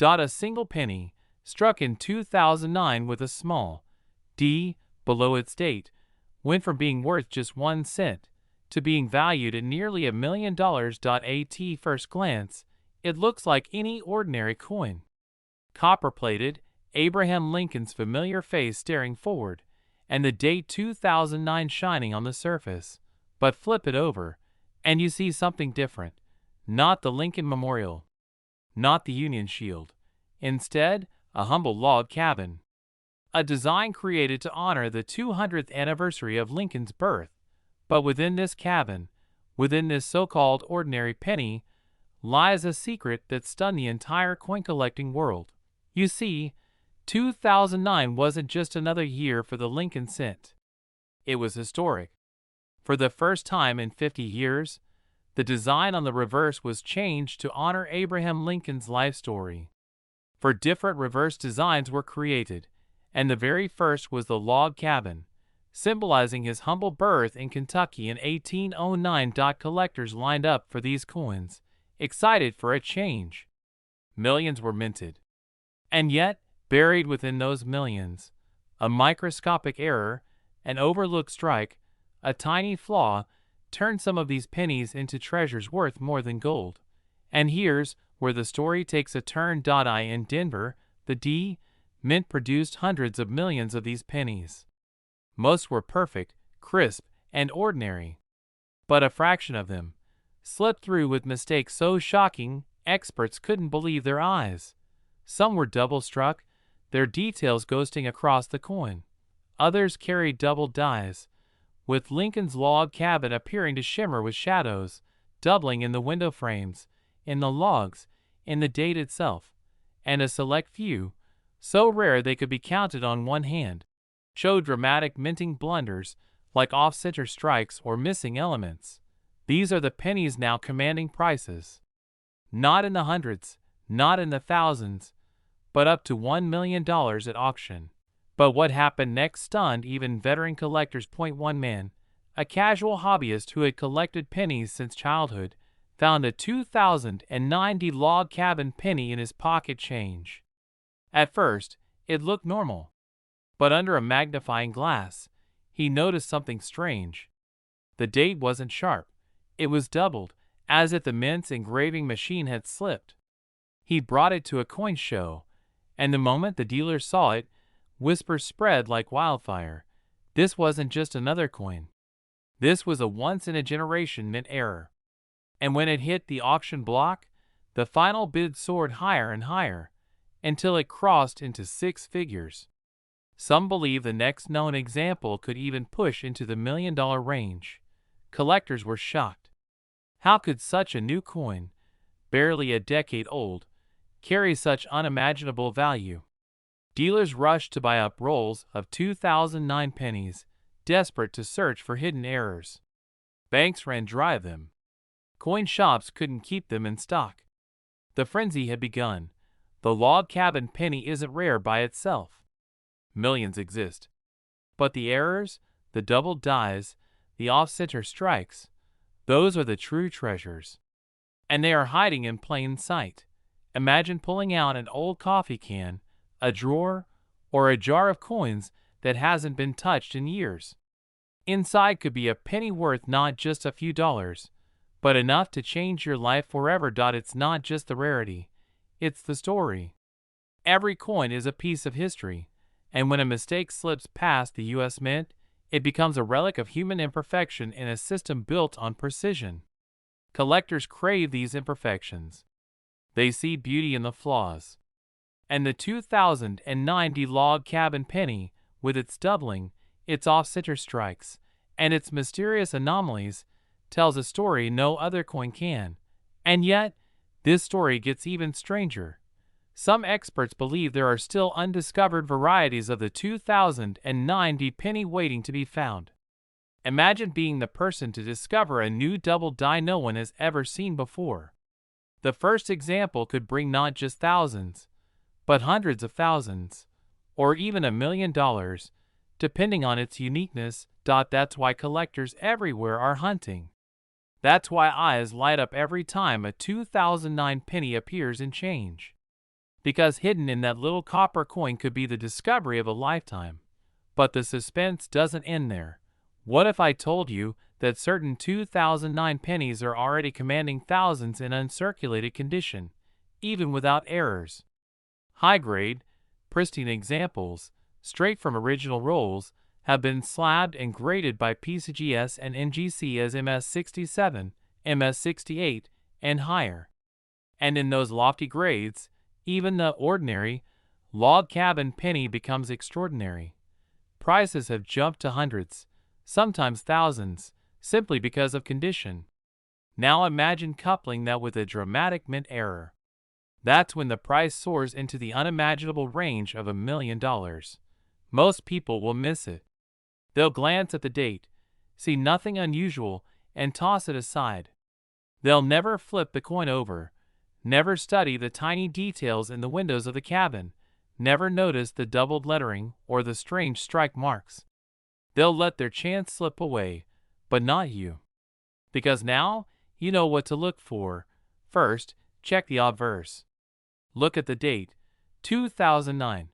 A single penny, struck in 2009 with a small d below its date, went from being worth just 1 cent to being valued at nearly $1 million. At first glance, it looks like any ordinary coin. Copper-plated, Abraham Lincoln's familiar face staring forward, and the date 2009 shining on the surface. But flip it over, and you see something different. Not the Lincoln Memorial, not the Union Shield. Instead, a humble log cabin. A design created to honor the 200th anniversary of Lincoln's birth. But within this cabin, within this so-called ordinary penny, lies a secret that stunned the entire coin-collecting world. You see, 2009 wasn't just another year for the Lincoln cent. It was historic. For the first time in 50 years, the design on the reverse was changed to honor Abraham Lincoln's life story. For different reverse designs were created, and the very first was the log cabin, symbolizing his humble birth in Kentucky in 1809. Collectors lined up for these coins, excited for a change. Millions were minted. And yet, buried within those millions, a microscopic error, an overlooked strike, a tiny flaw, turned some of these pennies into treasures worth more than gold. And here's where the story takes a turn. In Denver, the D Mint produced hundreds of millions of these pennies. Most were perfect, crisp, and ordinary. But a fraction of them slipped through with mistakes so shocking experts couldn't believe their eyes. Some were double-struck, their details ghosting across the coin. Others carried double dies, with Lincoln's log cabin appearing to shimmer with shadows, doubling in the window frames, in the logs, in the date itself. And a select few, so rare they could be counted on one hand, showed dramatic minting blunders like off-center strikes or missing elements. These are the pennies now commanding prices. Not in the hundreds, not in the thousands, but up to $1 million at auction. But what happened next stunned even veteran collectors. One man, a casual hobbyist who had collected pennies since childhood, found a 2090 log cabin penny in his pocket change. At first, it looked normal. But under a magnifying glass, he noticed something strange. The date wasn't sharp. It was doubled, as if the mint's engraving machine had slipped. He brought it to a coin show, and the moment the dealer saw it, whispers spread like wildfire. This wasn't just another coin. This was a once-in-a-generation mint error. And when it hit the auction block, the final bid soared higher and higher, until it crossed into 6 figures. Some believe the next known example could even push into the $1 million range. Collectors were shocked. How could such a new coin, barely a decade old, carry such unimaginable value? Dealers rushed to buy up rolls of 2009 pennies, desperate to search for hidden errors. Banks ran dry of them. Coin shops couldn't keep them in stock. The frenzy had begun. The log cabin penny isn't rare by itself. Millions exist. But the errors, the double dies, the off-center strikes, those are the true treasures. And they are hiding in plain sight. Imagine pulling out an old coffee can, a drawer, or a jar of coins that hasn't been touched in years. Inside could be a penny worth not just a few dollars, but enough to change your life forever. It's not just the rarity, it's the story. Every coin is a piece of history, and when a mistake slips past the U.S. Mint, it becomes a relic of human imperfection in a system built on precision. Collectors crave these imperfections. They see beauty in the flaws. And the 2090 log cabin penny, with its doubling, its off-center strikes, and its mysterious anomalies, tells a story no other coin can. And yet, this story gets even stranger. Some experts believe there are still undiscovered varieties of the 2090 penny waiting to be found. Imagine being the person to discover a new double die no one has ever seen before. The first example could bring not just thousands, but hundreds of thousands, or even $1 million, depending on its uniqueness. That's why collectors everywhere are hunting. That's why eyes light up every time a 2009 penny appears in change. because hidden in that little copper coin could be the discovery of a lifetime. But the suspense doesn't end there. What if I told you that certain 2009 pennies are already commanding thousands in uncirculated condition, even without errors? High-grade, pristine examples, straight from original rolls, have been slabbed and graded by PCGS and NGC as MS67, MS68, and higher. And in those lofty grades, even the ordinary, log cabin penny becomes extraordinary. Prices have jumped to hundreds, sometimes thousands, simply because of condition. Now imagine coupling that with a dramatic mint error. That's when the price soars into the unimaginable range of $1 million. Most people will miss it. They'll glance at the date, see nothing unusual, and toss it aside. They'll never flip the coin over, never study the tiny details in the windows of the cabin, never notice the doubled lettering or the strange strike marks. They'll let their chance slip away, but not you. Because now you know what to look for. First, check the obverse. Look at the date, 2009.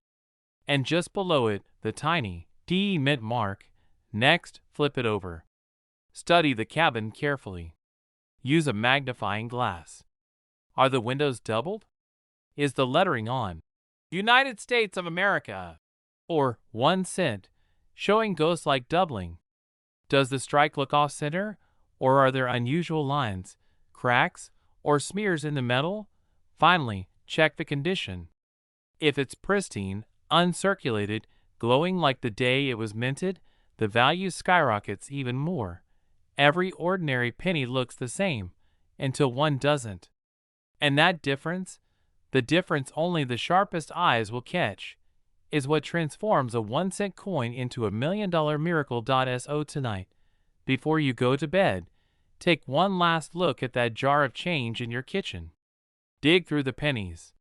And just below it, the tiny D mint mark. Next, flip it over. Study the cabin carefully. Use a magnifying glass. Are the windows doubled? Is the lettering on United States of America or 1 cent, showing ghost-like doubling? Does the strike look off-center, or are there unusual lines, cracks, or smears in the metal? Finally, check the condition. If it's pristine, uncirculated, glowing like the day it was minted, the value skyrockets even more. Every ordinary penny looks the same, until one doesn't. And that difference, the difference only the sharpest eyes will catch, is what transforms a 1 cent coin into $1 million miracle. So tonight, before you go to bed, take one last look at that jar of change in your kitchen. Dig through the pennies.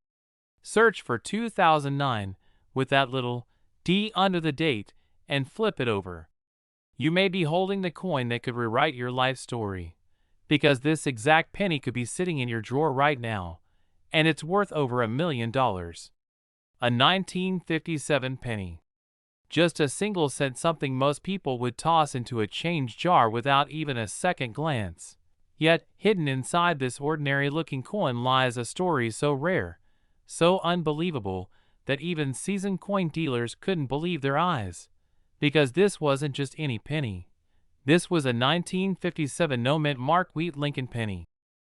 Search for 2009 with that little D under the date and flip it over. You may be holding the coin that could rewrite your life story, because this exact penny could be sitting in your drawer right now, and it's worth over $1 million. A 1957 penny. Just a single cent, something most people would toss into a change jar without even a second glance. Yet, hidden inside this ordinary-looking coin lies a story so rare, so unbelievable, that even seasoned coin dealers couldn't believe their eyes. Because this wasn't just any penny. This was a 1957 no-mint mark wheat Lincoln penny.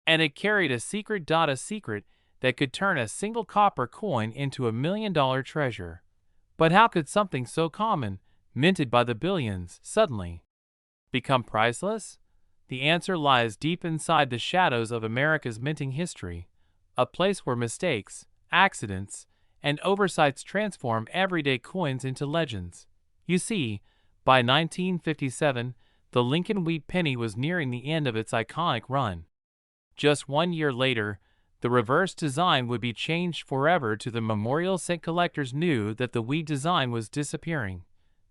And it carried a secret that could turn a single copper coin into $1 million treasure. But how could something so common, minted by the billions, suddenly become priceless? The answer lies deep inside the shadows of America's minting history, a place where mistakes, accidents, and oversights transform everyday coins into legends. You see, by 1957, the Lincoln wheat penny was nearing the end of its iconic run. Just 1 year later, the reverse design would be changed forever to the memorial cent. Collectors knew that the wheat design was disappearing,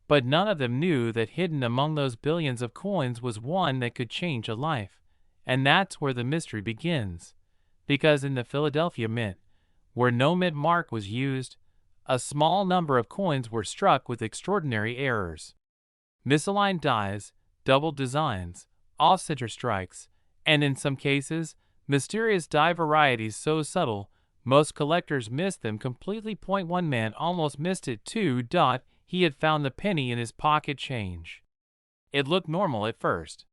but none of them knew that hidden among those billions of coins was one that could change a life. And that's where the mystery begins. Because in the Philadelphia Mint, where no mint mark was used, a small number of coins were struck with extraordinary errors. Misaligned dies, doubled designs, off-center strikes, and in some cases, mysterious die varieties so subtle, most collectors missed them completely. One man almost missed it too. He had found the penny in his pocket change. It looked normal at first.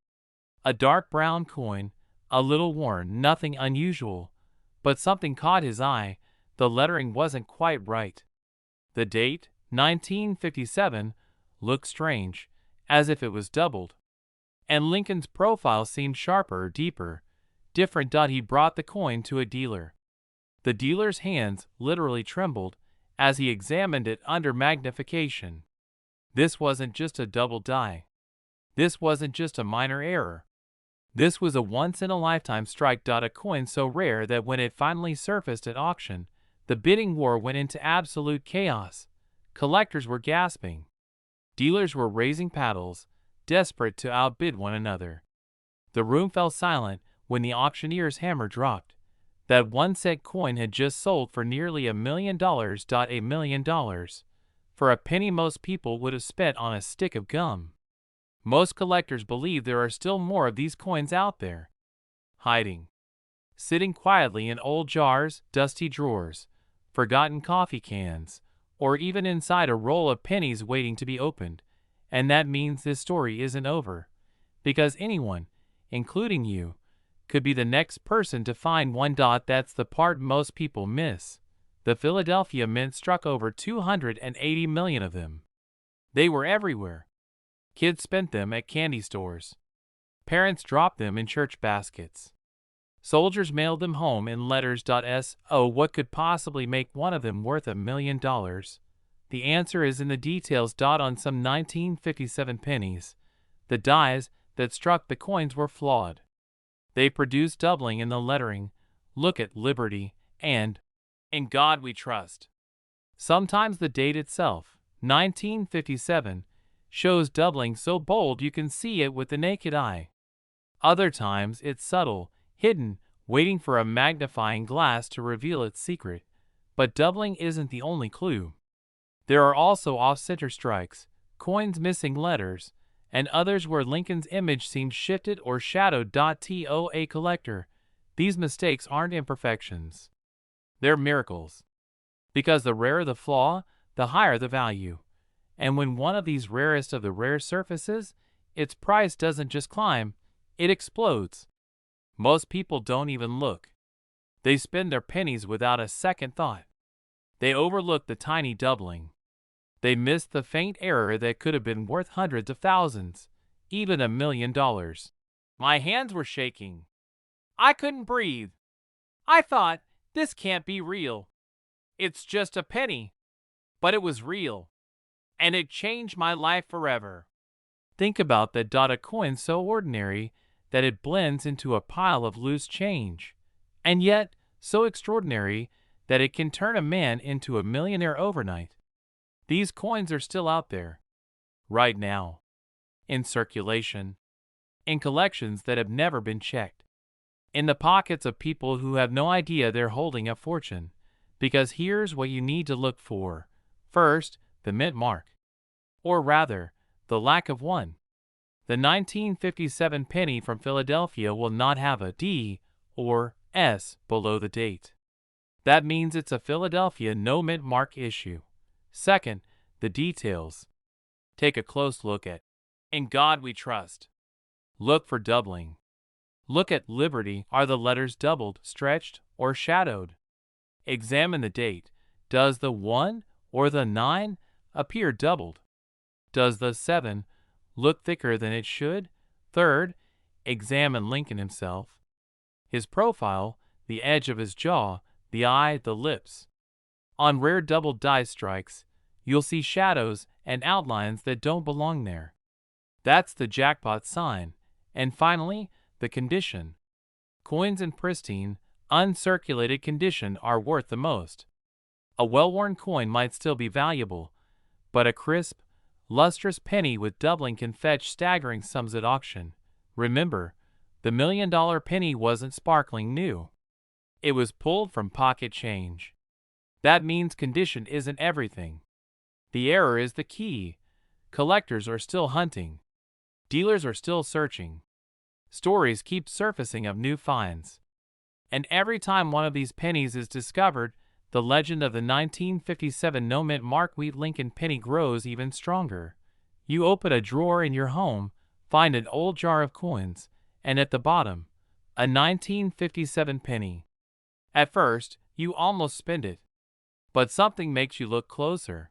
A dark brown coin, a little worn, nothing unusual. But something caught his eye. The lettering wasn't quite right. The date, 1957, looked strange, as if it was doubled. And Lincoln's profile seemed sharper, deeper, different. He brought the coin to a dealer. The dealer's hands literally trembled as he examined it under magnification. This wasn't just a double die. This wasn't just a minor error. This was a once-in-a-lifetime strike. A coin so rare that when it finally surfaced at auction, the bidding war went into absolute chaos. Collectors were gasping. Dealers were raising paddles, desperate to outbid one another. The room fell silent when the auctioneer's hammer dropped. That 1 cent coin had just sold for nearly $1 million. $1 million. For a penny most people would have spent on a stick of gum. Most collectors believe there are still more of these coins out there, hiding, sitting quietly in old jars, dusty drawers, forgotten coffee cans, or even inside a roll of pennies waiting to be opened. And that means this story isn't over, because anyone, including you, could be the next person to find one. That's the part most people miss. The Philadelphia Mint struck over 280 million of them. They were everywhere. Kids spent them at candy stores. Parents dropped them in church baskets. Soldiers mailed them home in letters. So what could possibly make one of them worth $1 million? The answer is in the details. On some 1957 pennies, the dies that struck the coins were flawed. They produced doubling in the lettering, "Look at Liberty," and "In God We Trust." Sometimes the date itself, 1957, shows doubling so bold you can see it with the naked eye. Other times it's subtle, hidden, waiting for a magnifying glass to reveal its secret. But doubling isn't the only clue. There are also off-center strikes, coins missing letters, and others where Lincoln's image seems shifted or shadowed. To a collector, these mistakes aren't imperfections. They're miracles. Because the rarer the flaw, the higher the value. And when one of these rarest of the rare surfaces, its price doesn't just climb, it explodes. Most people don't even look. They spend their pennies without a second thought. They overlook the tiny doubling. They miss the faint error that could have been worth hundreds of thousands, even $1 million. My hands were shaking. I couldn't breathe. I thought, this can't be real. It's just a penny. But it was real. And it changed my life forever. Think about that. A coin so ordinary that it blends into a pile of loose change, and yet so extraordinary that it can turn a man into a millionaire overnight. These coins are still out there, right now, in circulation, in collections that have never been checked, in the pockets of people who have no idea they're holding a fortune. Because here's what you need to look for. First, the mint mark. Or rather, the lack of one. The 1957 penny from Philadelphia will not have a D or S below the date. That means it's a Philadelphia no mint mark issue. Second, the details. Take a close look at "In God We Trust." Look for doubling. Look at Liberty. Are the letters doubled, stretched, or shadowed? Examine the date. Does the 1 or the 9 appear doubled? Does the 7 look thicker than it should? Third, examine Lincoln himself. His profile, the edge of his jaw, the eye, the lips. On rare double die strikes, you'll see shadows and outlines that don't belong there. That's the jackpot sign. And finally, the condition. Coins in pristine, uncirculated condition are worth the most. A well-worn coin might still be valuable, but a crisp, lustrous penny with doubling can fetch staggering sums at auction. Remember, the $1 million penny wasn't sparkling new. It was pulled from pocket change. That means condition isn't everything. The error is the key. Collectors are still hunting. Dealers are still searching. Stories keep surfacing of new finds. And every time one of these pennies is discovered, the legend of the 1957 no mint mark wheat Lincoln penny grows even stronger. You open a drawer in your home, find an old jar of coins, and at the bottom, a 1957 penny. At first, you almost spend it. But something makes you look closer.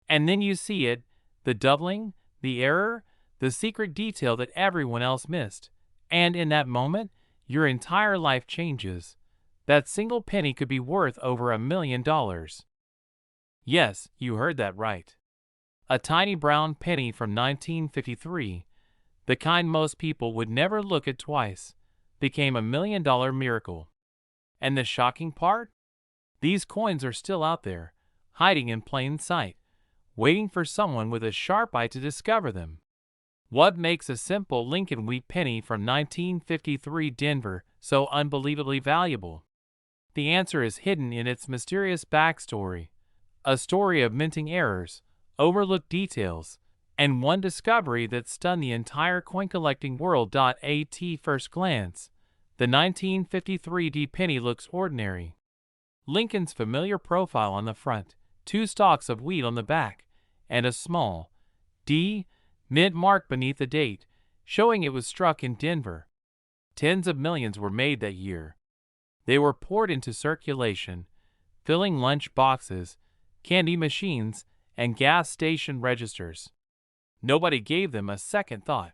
And then you see it, the doubling, the error, the secret detail that everyone else missed. And in that moment, your entire life changes. That single penny could be worth over $1 million. Yes, you heard that right. A tiny brown penny from 1953, the kind most people would never look at twice, became $1 million miracle. And the shocking part? These coins are still out there, hiding in plain sight, waiting for someone with a sharp eye to discover them. What makes a simple Lincoln wheat penny from 1953 Denver so unbelievably valuable? The answer is hidden in its mysterious backstory, a story of minting errors, overlooked details, and one discovery that stunned the entire coin-collecting world. At first glance, the 1953 D penny looks ordinary. Lincoln's familiar profile on the front, 2 stalks of wheat on the back, and a small D mint mark beneath the date, showing it was struck in Denver. Tens of millions were made that year. They were poured into circulation, filling lunch boxes, candy machines, and gas station registers. Nobody gave them a second thought.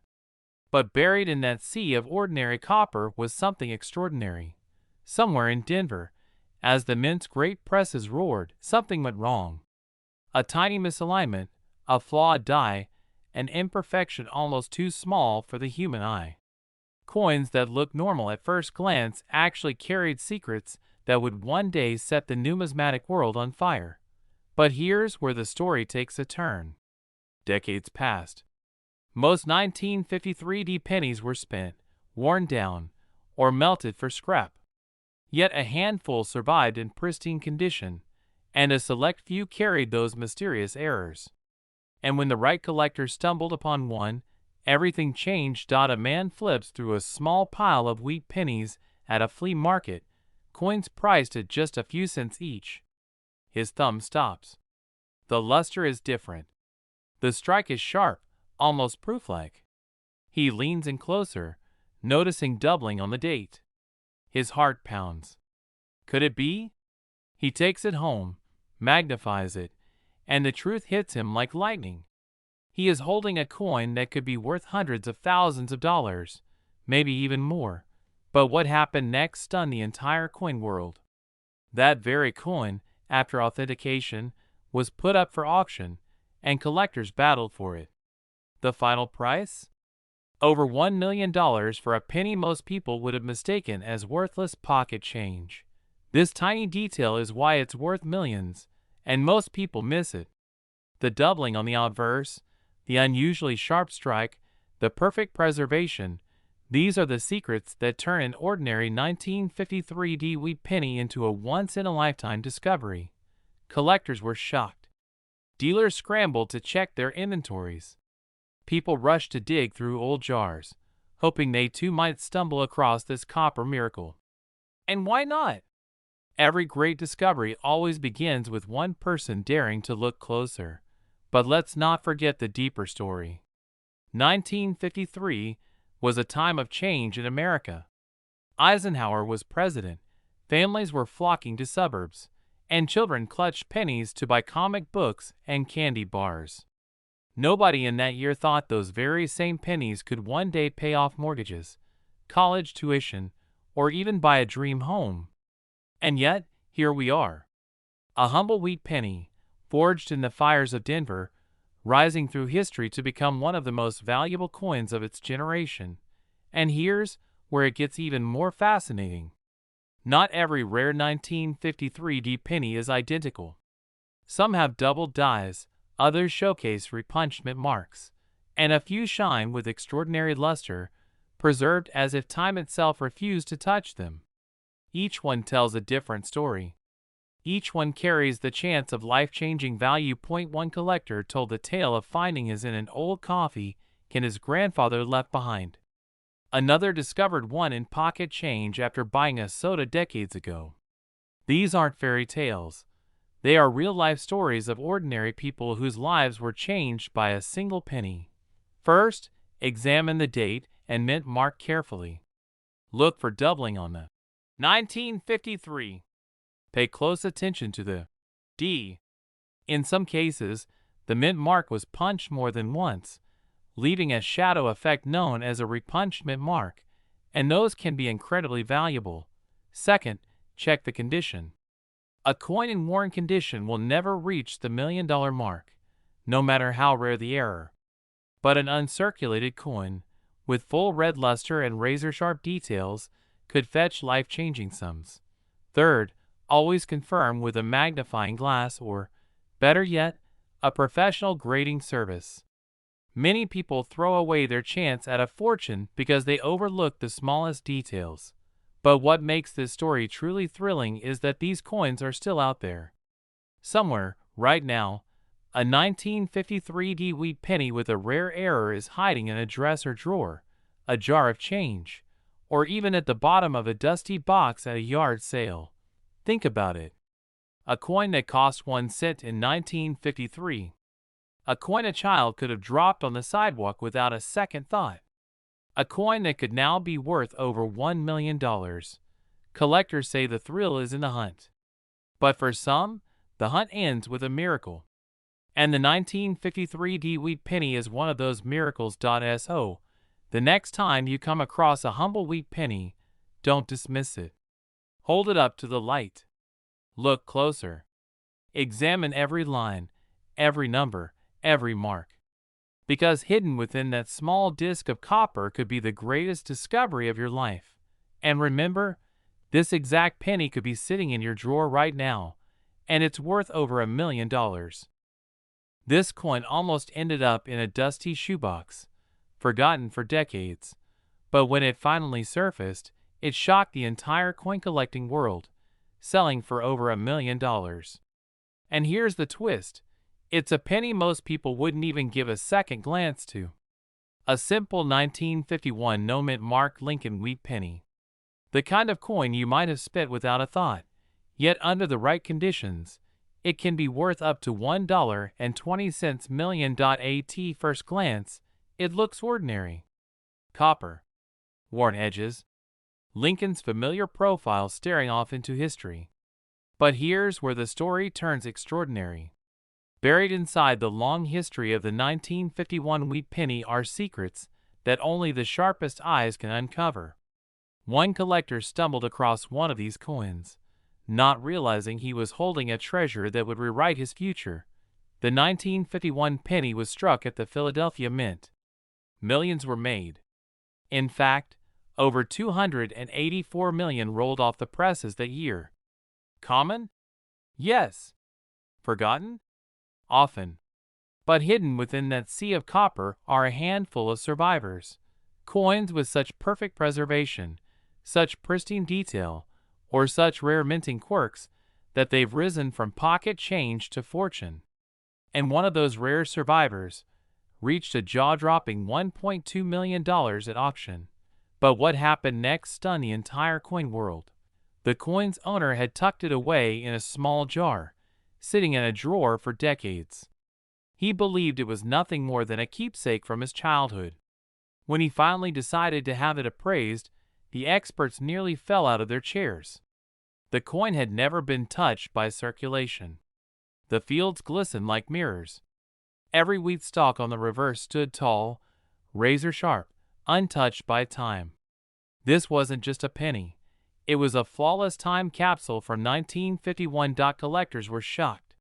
But buried in that sea of ordinary copper was something extraordinary. Somewhere in Denver, as the mint's great presses roared, something went wrong. A tiny misalignment, a flawed die, an imperfection almost too small for the human eye. Coins that looked normal at first glance actually carried secrets that would one day set the numismatic world on fire. But here's where the story takes a turn. Decades passed. Most 1953 D pennies were spent, worn down, or melted for scrap. Yet a handful survived in pristine condition, and a select few carried those mysterious errors. And when the right collector stumbled upon one, everything changed. A man flips through a small pile of wheat pennies at a flea market, coins priced at just a few cents each. His thumb stops. The luster is different. The strike is sharp, almost proof-like. He leans in closer, noticing doubling on the date. His heart pounds. Could it be? He takes it home, magnifies it, and the truth hits him like lightning. He is holding a coin that could be worth hundreds of thousands of dollars, maybe even more. But what happened next stunned the entire coin world. That very coin, after authentication, was put up for auction, and collectors battled for it. The final price? Over $1 million for a penny most people would have mistaken as worthless pocket change. This tiny detail is why it's worth millions, and most people miss it. The doubling on the obverse, the unusually sharp strike, the perfect preservation, these are the secrets that turn an ordinary 1953 D wheat penny into a once-in-a-lifetime discovery. Collectors were shocked. Dealers scrambled to check their inventories. People rushed to dig through old jars, hoping they too might stumble across this copper miracle. And why not? Every great discovery always begins with one person daring to look closer. But let's not forget the deeper story. 1953 was a time of change in America. Eisenhower was president, families were flocking to suburbs, and children clutched pennies to buy comic books and candy bars. Nobody in that year thought those very same pennies could one day pay off mortgages, college tuition, or even buy a dream home. And yet, here we are. A humble wheat penny, forged in the fires of Denver, rising through history to become one of the most valuable coins of its generation. And here's where it gets even more fascinating. Not every rare 1953 D penny is identical. Some have doubled dies, others showcase repunchment marks, and a few shine with extraordinary luster, preserved as if time itself refused to touch them. Each one tells a different story. Each one carries the chance of life-changing value. One collector told the tale of finding his in an old coffee can his grandfather left behind. Another discovered one in pocket change after buying a soda decades ago. These aren't fairy tales. They are real-life stories of ordinary people whose lives were changed by a single penny. First, examine the date and mint mark carefully. Look for doubling on the 1953. Pay close attention to the D. In some cases, the mint mark was punched more than once, leaving a shadow effect known as a repunchment mark, and those can be incredibly valuable. Second, check the condition. A coin in worn condition will never reach the $1 million mark, no matter how rare the error. But an uncirculated coin, with full red luster and razor-sharp details, could fetch life-changing sums. Third, always confirm with a magnifying glass or, better yet, a professional grading service. Many people throw away their chance at a fortune because they overlook the smallest details. But what makes this story truly thrilling is that these coins are still out there. Somewhere, right now, a 1953 wheat penny with a rare error is hiding in a dresser drawer, a jar of change, or even at the bottom of a dusty box at a yard sale. Think about it. A coin that cost 1 cent in 1953. A coin a child could have dropped on the sidewalk without a second thought. A coin that could now be worth over $1 million. Collectors say the thrill is in the hunt. But for some, the hunt ends with a miracle. And the 1953 wheat penny is one of those miracles. So, the next time you come across a humble wheat penny, don't dismiss it. Hold it up to the light. Look closer. Examine every line, every number, every mark. Because hidden within that small disc of copper could be the greatest discovery of your life. And remember, this exact penny could be sitting in your drawer right now, and it's worth over $1 million. This coin almost ended up in a dusty shoebox, forgotten for decades. But when it finally surfaced, it shocked the entire coin collecting world, selling for over $1 million. And here's the twist. It's a penny most people wouldn't even give a second glance to. A simple 1951 no-mint marked Lincoln wheat penny. The kind of coin you might have spent without a thought. Yet under the right conditions, it can be worth up to $1.20 million. At first glance, it looks ordinary. Copper. Worn edges. Lincoln's familiar profile staring off into history. But here's where the story turns extraordinary. Buried inside the long history of the 1951 wheat penny are secrets that only the sharpest eyes can uncover. One collector stumbled across one of these coins, not realizing he was holding a treasure that would rewrite his future. The 1951 penny was struck at the Philadelphia Mint. Millions were made. In fact, over 284 million rolled off the presses that year. Common? Yes. Forgotten? Often. But hidden within that sea of copper are a handful of survivors. Coins with such perfect preservation, such pristine detail, or such rare minting quirks that they've risen from pocket change to fortune. And one of those rare survivors reached a jaw-dropping $1.2 million at auction. But what happened next stunned the entire coin world. The coin's owner had tucked it away in a small jar, sitting in a drawer for decades. He believed it was nothing more than a keepsake from his childhood. When he finally decided to have it appraised, the experts nearly fell out of their chairs. The coin had never been touched by circulation. The fields glistened like mirrors. Every wheat stalk on the reverse stood tall, razor sharp, untouched by time. This wasn't just a penny. It was a flawless time capsule from 1951. Collectors were shocked.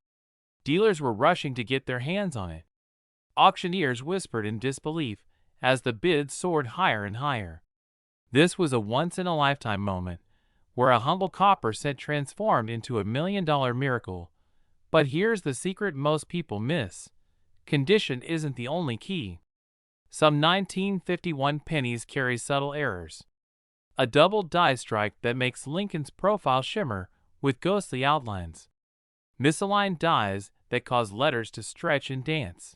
Dealers were rushing to get their hands on it. Auctioneers whispered in disbelief as the bids soared higher and higher. This was a once-in-a-lifetime moment, where a humble copper cent transformed into $1 million miracle. But here's the secret most people miss. Condition isn't the only key. Some 1951 pennies carry subtle errors. A double die strike that makes Lincoln's profile shimmer with ghostly outlines. Misaligned dies that cause letters to stretch and dance.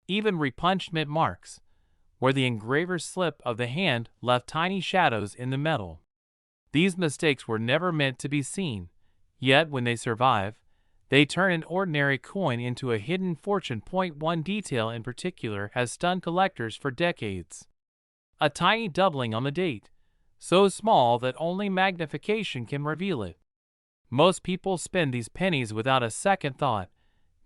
Even repunched mint marks, where the engraver's slip of the hand left tiny shadows in the metal. These mistakes were never meant to be seen, yet when they survive, they turn an ordinary coin into a hidden fortune. One detail in particular has stunned collectors for decades. A tiny doubling on the date, so small that only magnification can reveal it. Most people spend these pennies without a second thought,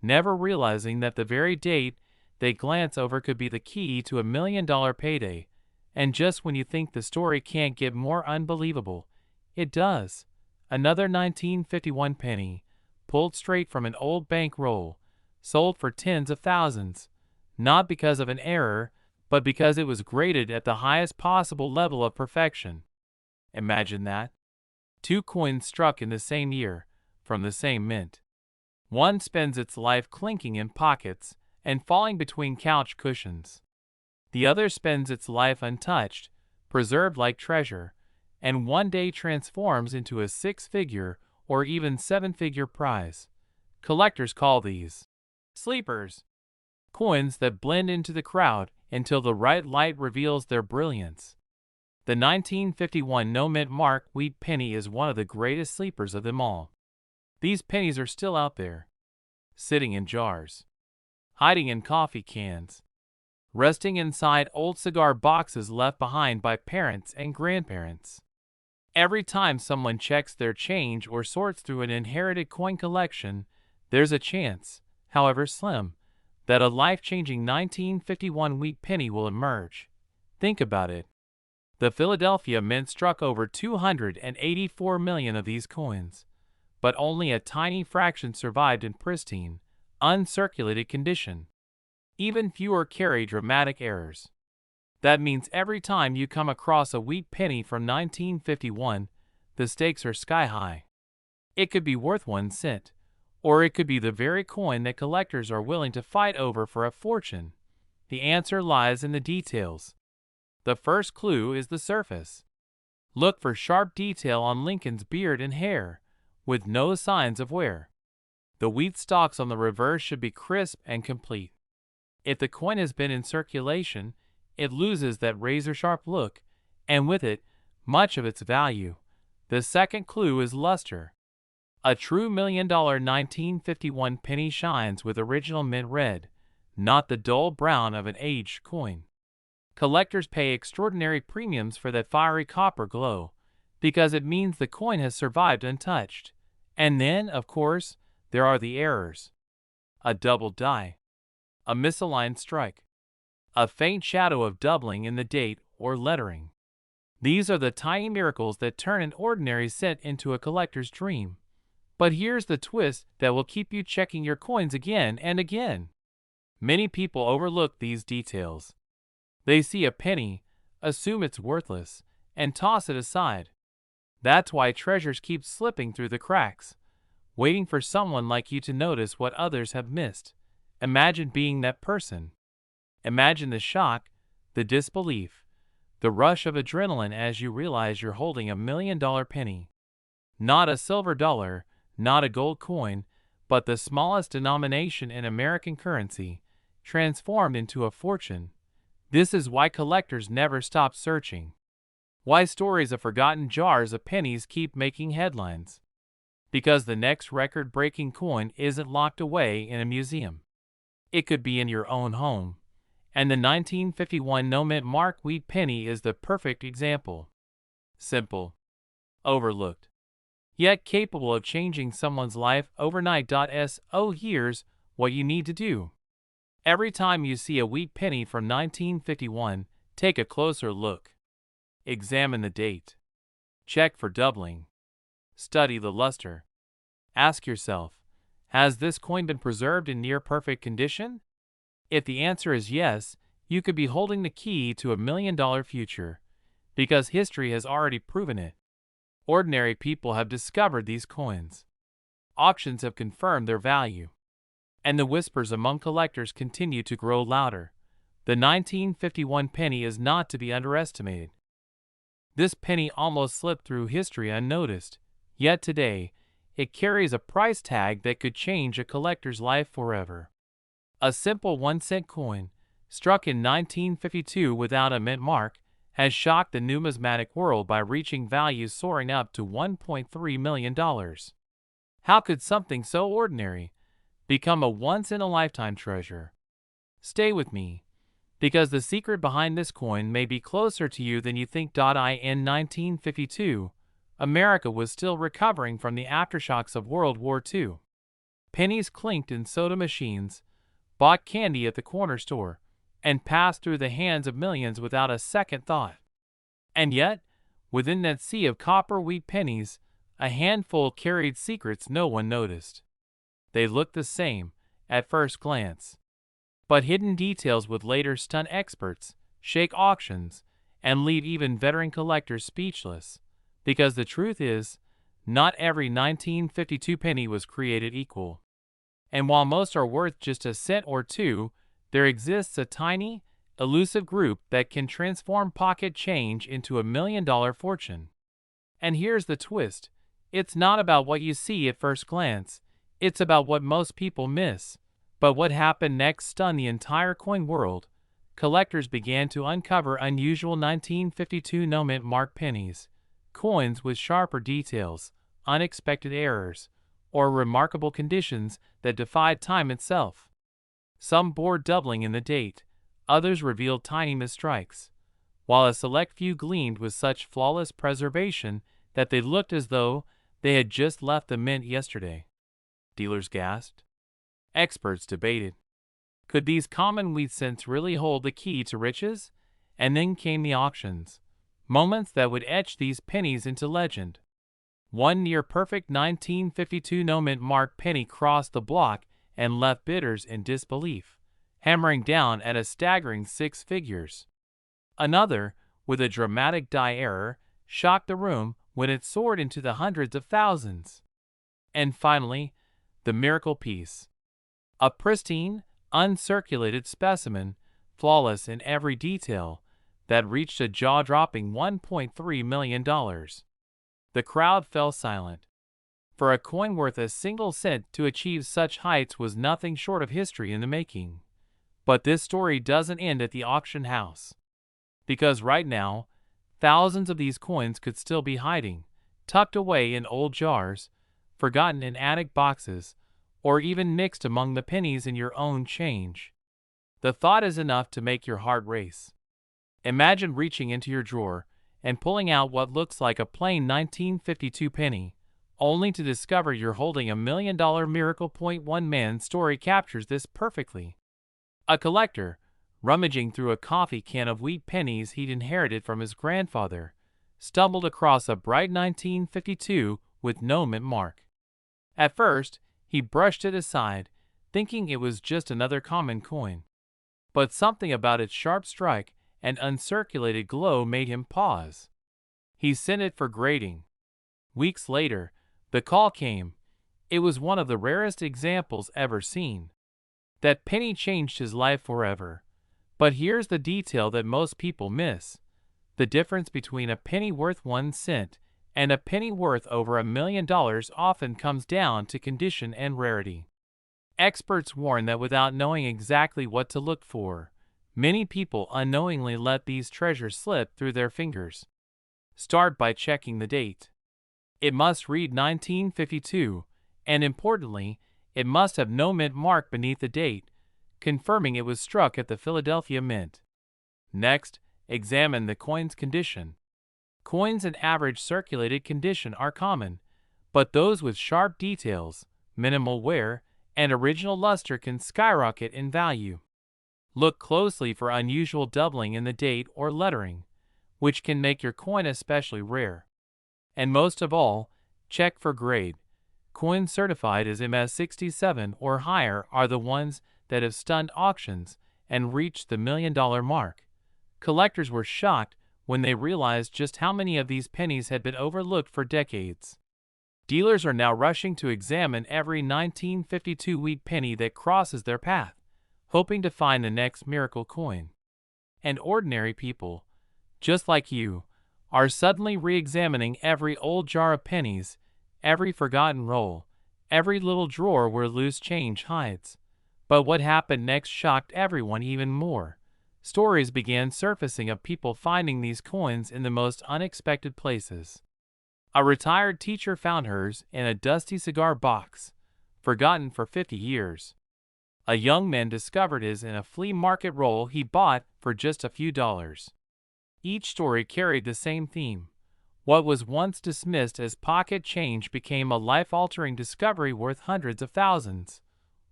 never realizing that the very date they glance over could be the key to $1 million payday. And just when you think the story can't get more unbelievable, it does. Another 1951 penny, pulled straight from an old bank roll, sold for tens of thousands, not because of an error, but because it was graded at the highest possible level of perfection. Imagine that. Two coins struck in the same year, from the same mint. One spends its life clinking in pockets and falling between couch cushions. The other spends its life untouched, preserved like treasure, and one day transforms into a six-figure or even seven-figure prize. Collectors call these sleepers, coins that blend into the crowd until the right light reveals their brilliance. The 1951 no-mint mark wheat penny is one of the greatest sleepers of them all. These pennies are still out there, sitting in jars, hiding in coffee cans, resting inside old cigar boxes left behind by parents and grandparents. Every time someone checks their change or sorts through an inherited coin collection, there's a chance, however slim, that a life-changing 1951 wheat penny will emerge. Think about it. The Philadelphia Mint struck over 284 million of these coins, but only a tiny fraction survived in pristine, uncirculated condition. Even fewer carry dramatic errors. That means every time you come across a wheat penny from 1951, the stakes are sky high. It could be worth 1 cent, or it could be the very coin that collectors are willing to fight over for a fortune. The answer lies in the details. The first clue is the surface. Look for sharp detail on Lincoln's beard and hair, with no signs of wear. The wheat stalks on the reverse should be crisp and complete. If the coin has been in circulation, it loses that razor-sharp look, and with it, much of its value. The second clue is luster. A true $1 million 1951 penny shines with original mint red, not the dull brown of an aged coin. Collectors pay extraordinary premiums for that fiery copper glow, because it means the coin has survived untouched. And then, of course, there are the errors. A double die, a misaligned strike, a faint shadow of doubling in the date or lettering. These are the tiny miracles that turn an ordinary cent into a collector's dream. But here's the twist that will keep you checking your coins again and again. Many people overlook these details. They see a penny, assume it's worthless, and toss it aside. That's why treasures keep slipping through the cracks, waiting for someone like you to notice what others have missed. Imagine being that person. Imagine the shock, the disbelief, the rush of adrenaline as you realize you're holding $1 million penny. Not a silver dollar, not a gold coin, but the smallest denomination in American currency, transformed into a fortune. This is why collectors never stop searching. Why stories of forgotten jars of pennies keep making headlines. Because the next record-breaking coin isn't locked away in a museum. It could be in your own home. And the 1951 no-mint mark wheat penny is the perfect example. Simple, overlooked, yet capable of changing someone's life overnight. So here's what you need to do. Every time you see a wheat penny from 1951, take a closer look. Examine the date. Check for doubling. Study the luster. Ask yourself, has this coin been preserved in near-perfect condition? If the answer is yes, you could be holding the key to $1 million future, because history has already proven it. Ordinary people have discovered these coins. Auctions have confirmed their value. And the whispers among collectors continue to grow louder. The 1951 penny is not to be underestimated. This penny almost slipped through history unnoticed, yet today, it carries a price tag that could change a collector's life forever. A simple 1-cent coin, struck in 1952 without a mint mark, has shocked the numismatic world by reaching values soaring up to $1.3 million. How could something so ordinary become a once-in-a-lifetime treasure? Stay with me, because the secret behind this coin may be closer to you than you think. In 1952, America was still recovering from the aftershocks of World War II. Pennies clinked in soda machines, bought candy at the corner store, and passed through the hands of millions without a second thought. And yet, within that sea of copper wheat pennies, a handful carried secrets no one noticed. They looked the same, at first glance. But hidden details would later stun experts, shake auctions, and leave even veteran collectors speechless. Because the truth is, not every 1952 penny was created equal. And while most are worth just a cent or two, there exists a tiny, elusive group that can transform pocket change into $1 million fortune. And here's the twist. It's not about what you see at first glance. It's about what most people miss. But what happened next stunned the entire coin world. Collectors began to uncover unusual 1952 no-mint mark pennies, coins with sharper details, unexpected errors, or remarkable conditions that defied time itself. Some bore doubling in the date, others revealed tiny misstrikes, while a select few gleamed with such flawless preservation that they looked as though they had just left the mint yesterday. Dealers gasped. Experts debated. Could these common wheat cents really hold the key to riches? And then came the auctions, moments that would etch these pennies into legend. One near-perfect 1952 no-mint mark penny crossed the block and left bidders in disbelief, hammering down at a staggering 6 figures. Another, with a dramatic die error, shocked the room when it soared into the hundreds of thousands. And finally, the miracle piece. A pristine, uncirculated specimen, flawless in every detail, that reached a jaw-dropping $1.3 million. The crowd fell silent. For a coin worth a single cent to achieve such heights was nothing short of history in the making. But this story doesn't end at the auction house. Because right now, thousands of these coins could still be hiding, tucked away in old jars, forgotten in attic boxes, or even mixed among the pennies in your own change. The thought is enough to make your heart race. Imagine reaching into your drawer and pulling out what looks like a plain 1952 penny, only to discover you're holding $1 million miracle. One man's story captures this perfectly. A collector, rummaging through a coffee can of wheat pennies he'd inherited from his grandfather, stumbled across a bright 1952 with no mint mark. At first, he brushed it aside, thinking it was just another common coin. But something about its sharp strike and uncirculated glow made him pause. He sent it for grading. Weeks later, the call came. It was one of the rarest examples ever seen. That penny changed his life forever. But here's the detail that most people miss. The difference between a penny worth 1 cent and a penny worth over $1 million often comes down to condition and rarity. Experts warn that without knowing exactly what to look for, many people unknowingly let these treasures slip through their fingers. Start by checking the date. It must read 1952, and importantly, it must have no mint mark beneath the date, confirming it was struck at the Philadelphia Mint. Next, examine the coin's condition. Coins in average circulated condition are common, but those with sharp details, minimal wear, and original luster can skyrocket in value. Look closely for unusual doubling in the date or lettering, which can make your coin especially rare. And most of all, check for grade. Coins certified as MS67 or higher are the ones that have stunned auctions and reached the $1 million mark. Collectors were shocked when they realized just how many of these pennies had been overlooked for decades. Dealers are now rushing to examine every 1952 wheat penny that crosses their path, hoping to find the next miracle coin. And ordinary people, just like you, are suddenly re-examining every old jar of pennies, every forgotten roll, every little drawer where loose change hides. But what happened next shocked everyone even more. Stories began surfacing of people finding these coins in the most unexpected places. A retired teacher found hers in a dusty cigar box, forgotten for 50 years. A young man discovered his in a flea market roll he bought for just a few dollars. Each story carried the same theme. What was once dismissed as pocket change became a life-altering discovery worth hundreds of thousands,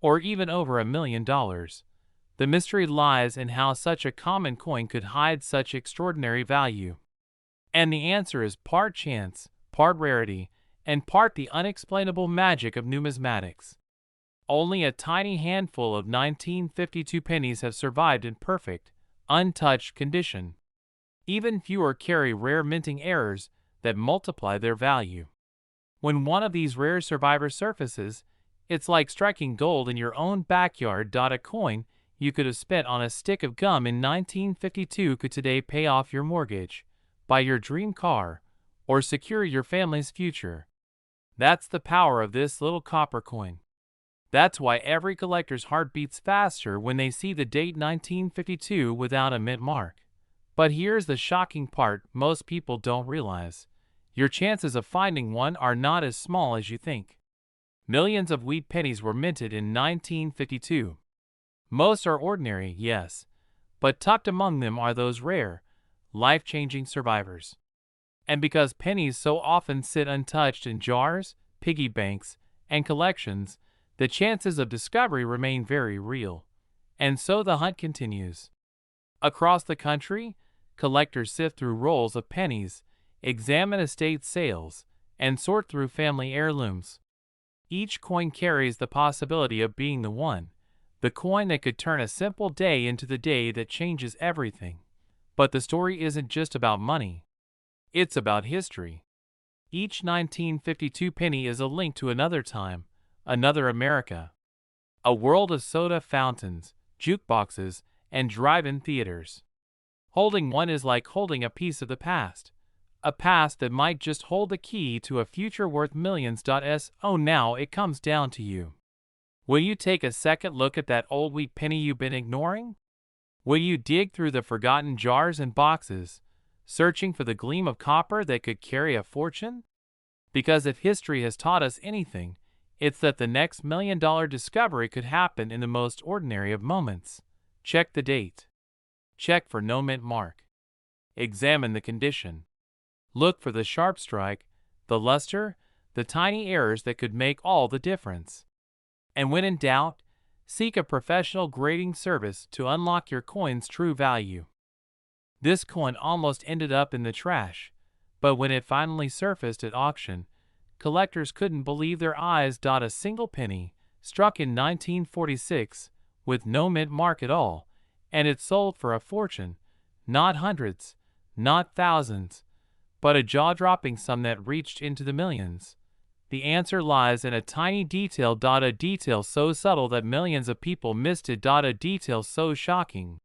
or even over $1 million. The mystery lies in how such a common coin could hide such extraordinary value. And the answer is part chance, part rarity, and part the unexplainable magic of numismatics. Only a tiny handful of 1952 pennies have survived in perfect, untouched condition. Even fewer carry rare minting errors that multiply their value. When one of these rare survivors surfaces, it's like striking gold in your own backyard. A coin you could have spent on a stick of gum in 1952 could today pay off your mortgage, buy your dream car, or secure your family's future. That's the power of this little copper coin. That's why every collector's heart beats faster when they see the date 1952 without a mint mark. But here's the shocking part most people don't realize. Your chances of finding one are not as small as you think. Millions of wheat pennies were minted in 1952. Most are ordinary, yes, but tucked among them are those rare, life-changing survivors. And because pennies so often sit untouched in jars, piggy banks, and collections, the chances of discovery remain very real. And so the hunt continues. Across the country, collectors sift through rolls of pennies, examine estate sales, and sort through family heirlooms. Each coin carries the possibility of being the one, the coin that could turn a simple day into the day that changes everything. But the story isn't just about money. It's about history. Each 1952 penny is a link to another time, another America. A world of soda fountains, jukeboxes, and drive-in theaters. Holding one is like holding a piece of the past. A past that might just hold the key to a future worth millions. So now it comes down to you. Will you take a second look at that old wheat penny you've been ignoring? Will you dig through the forgotten jars and boxes, searching for the gleam of copper that could carry a fortune? Because if history has taught us anything, it's that the next million-dollar discovery could happen in the most ordinary of moments. Check the date. Check for no mint mark. Examine the condition. Look for the sharp strike, the luster, the tiny errors that could make all the difference. And when in doubt, seek a professional grading service to unlock your coin's true value. This coin almost ended up in the trash, but when it finally surfaced at auction, collectors couldn't believe their eyes. A single penny, struck in 1946, with no mint mark at all, and it sold for a fortune, not hundreds, not thousands, but a jaw-dropping sum that reached into the millions. The answer lies in a tiny detail. A detail so subtle that millions of people missed it. A detail so shocking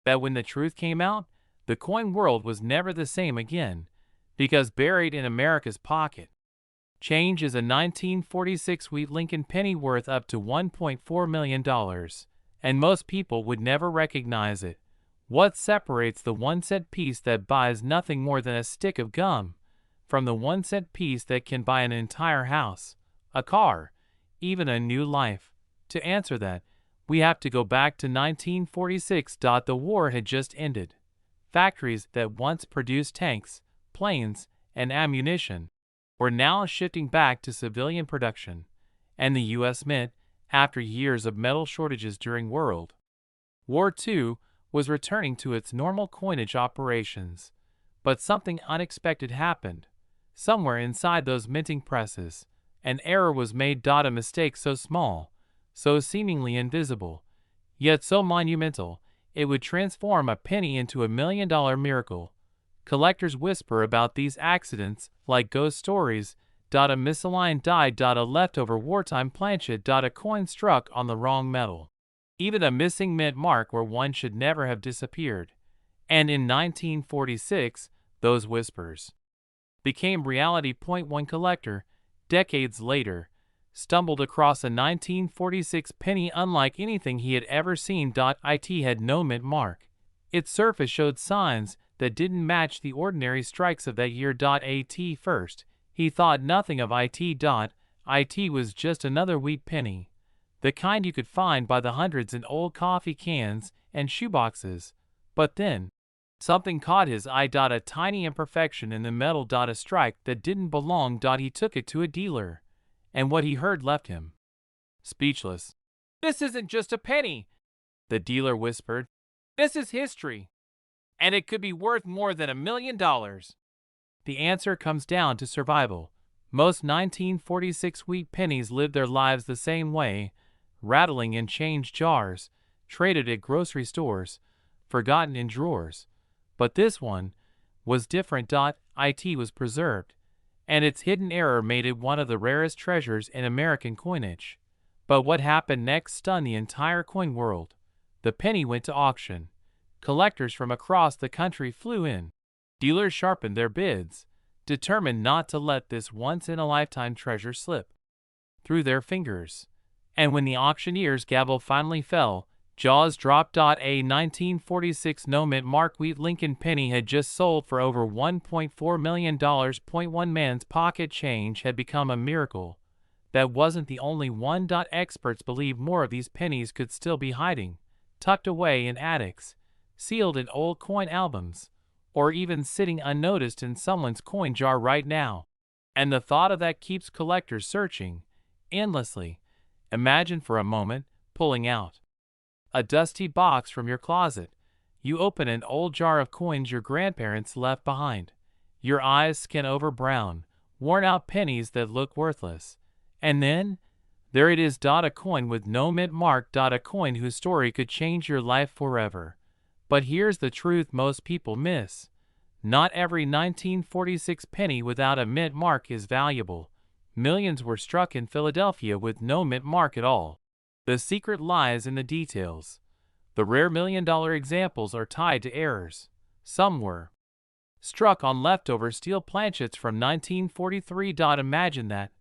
that when the truth came out, the coin world was never the same again, because buried in America's pocket, change is a 1946 wheat Lincoln penny worth up to $1.4 million, and most people would never recognize it. What separates the 1-cent piece that buys nothing more than a stick of gum from the 1-cent piece that can buy an entire house, a car, even a new life? To answer that, we have to go back to 1946. The war had just ended. Factories that once produced tanks, planes, and ammunition were now shifting back to civilian production, and the U.S. Mint, after years of metal shortages during World War II, was returning to its normal coinage operations. But something unexpected happened. Somewhere inside those minting presses, an error was made. A mistake so small, so seemingly invisible, yet so monumental, it would transform a penny into $1 million miracle. Collectors whisper about these accidents like ghost stories. A misaligned die. A leftover wartime planchet. A coin struck on the wrong metal. Even a missing mint mark where one should never have disappeared. And in 1946, those whispers became reality. One collector, decades later, stumbled across a 1946 penny unlike anything he had ever seen. It had no mint mark. Its surface showed signs that didn't match the ordinary strikes of that year. At first, he thought nothing of it. It was just another wheat penny, the kind you could find by the hundreds in old coffee cans and shoeboxes. But then, something caught his eye. A tiny imperfection in the metal. A strike that didn't belong. He took it to a dealer, and what he heard left him speechless. "This isn't just a penny," the dealer whispered. "This is history, and it could be worth more than $1 million. The answer comes down to survival. Most 1946 wheat pennies lived their lives the same way, rattling in change jars, traded at grocery stores, forgotten in drawers. But this one was different. It was preserved, and its hidden error made it one of the rarest treasures in American coinage. But what happened next stunned the entire coin world. The penny went to auction. Collectors from across the country flew in. Dealers sharpened their bids. determined not to let this once-in-a-lifetime treasure slip through their fingers. And when the auctioneer's gavel finally fell, jaws dropped. A 1946 no-mint mark wheat Lincoln penny had just sold for over $1.4 million. One man's pocket change had become a miracle. That wasn't the only one. Experts believe more of these pennies could still be hiding, tucked away in attics, sealed in old coin albums, or even sitting unnoticed in someone's coin jar right now. And the thought of that keeps collectors searching endlessly. Imagine for a moment pulling out a dusty box from your closet. You open an old jar of coins your grandparents left behind. Your eyes scan over brown, worn-out pennies that look worthless. And then, there it is. A coin with no mint mark. A coin whose story could change your life forever. But here's the truth most people miss. Not every 1946 penny without a mint mark is valuable. Millions were struck in Philadelphia with no mint mark at all. The secret lies in the details. The rare million-dollar examples are tied to errors. Some were struck on leftover steel planchets from 1943. Imagine that.